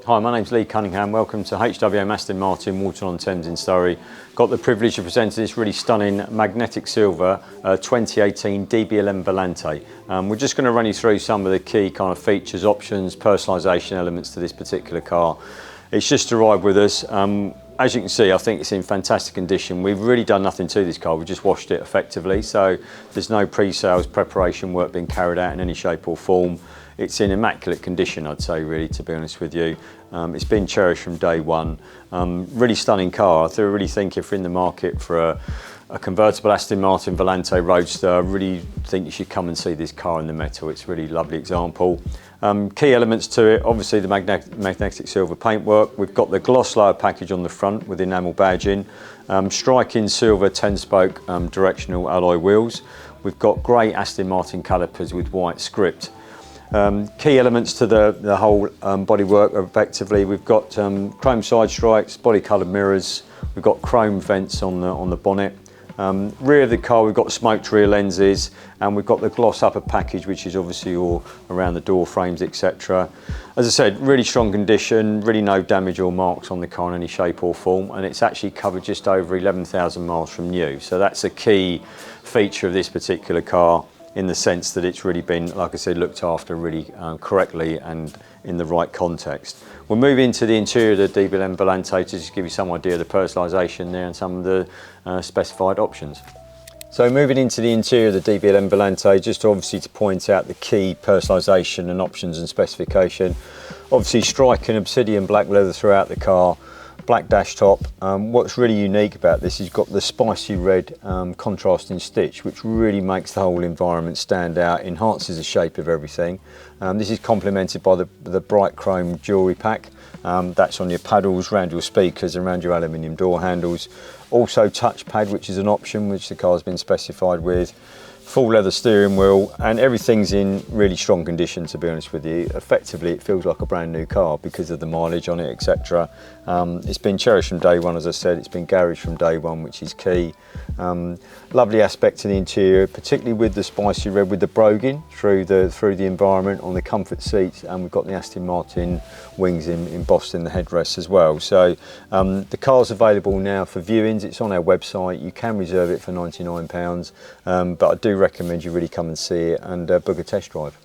Hi, my name's Lee Cunningham. Welcome to HWM Aston Martin, Walton-on-Thames in Surrey. Got the privilege of presenting this really stunning magnetic silver 2018 DB11 Volante. We're just going to run you through some of the key kind of features, options, personalisation elements to this particular car. It's just arrived with us. As you can see, I think it's in fantastic condition. We've really done nothing to this car, we just washed it effectively, so there's no pre-sales preparation work being carried out in any shape or form. It's in immaculate condition, I'd say, really, to be honest with you. It's been cherished from day one. Really stunning car. I really think if you're in the market for a convertible Aston Martin Volante Roadster, I really think you should come and see this car in the metal. It's a really lovely example. Key elements to it, obviously the magnetic silver paintwork. We've got the gloss layer package on the front with enamel badging, striking silver 10-spoke directional alloy wheels. We've got grey Aston Martin calipers with white script. Key elements to the whole bodywork, effectively, we've got chrome side strikes, body coloured mirrors, we've got chrome vents on the bonnet. Rear of the car, we've got smoked rear lenses, and we've got the gloss upper package, which is obviously all around the door frames, etc. As I said, really strong condition, really no damage or marks on the car in any shape or form, and it's actually covered just over 11,000 miles from new. So that's a key feature of this particular car, in the sense that it's really been, like I said, looked after really correctly and in the right context. We'll move into the interior of the DB11 Volante to just give you some idea of the personalisation there and some of the specified options. So moving into the interior of the DB11 Volante, just obviously to point out the key personalisation and options and specification. Obviously striking obsidian black leather throughout the car, black dash top. What's really unique about this is you've got the spicy red contrasting stitch, which really makes the whole environment stand out, enhances the shape of everything. This is complemented by the bright chrome jewellery pack. That's on your paddles, around your speakers, around your aluminium door handles. Also touchpad, which is an option which the car's been specified with. Full leather steering wheel, and everything's in really strong condition, to be honest with you. Effectively, it feels like a brand new car because of the mileage on it, etc. It's been cherished from day one, as I said. It's been garaged from day one, which is key. Lovely aspect to the interior, particularly with the spicy red, with the broguing through the environment on the comfort seats, and we've got the Aston Martin wings embossed in the headrests as well. So the car's available now for viewings. It's on our website. You can reserve it for £99, but I do recommend you really come and see it and book a test drive.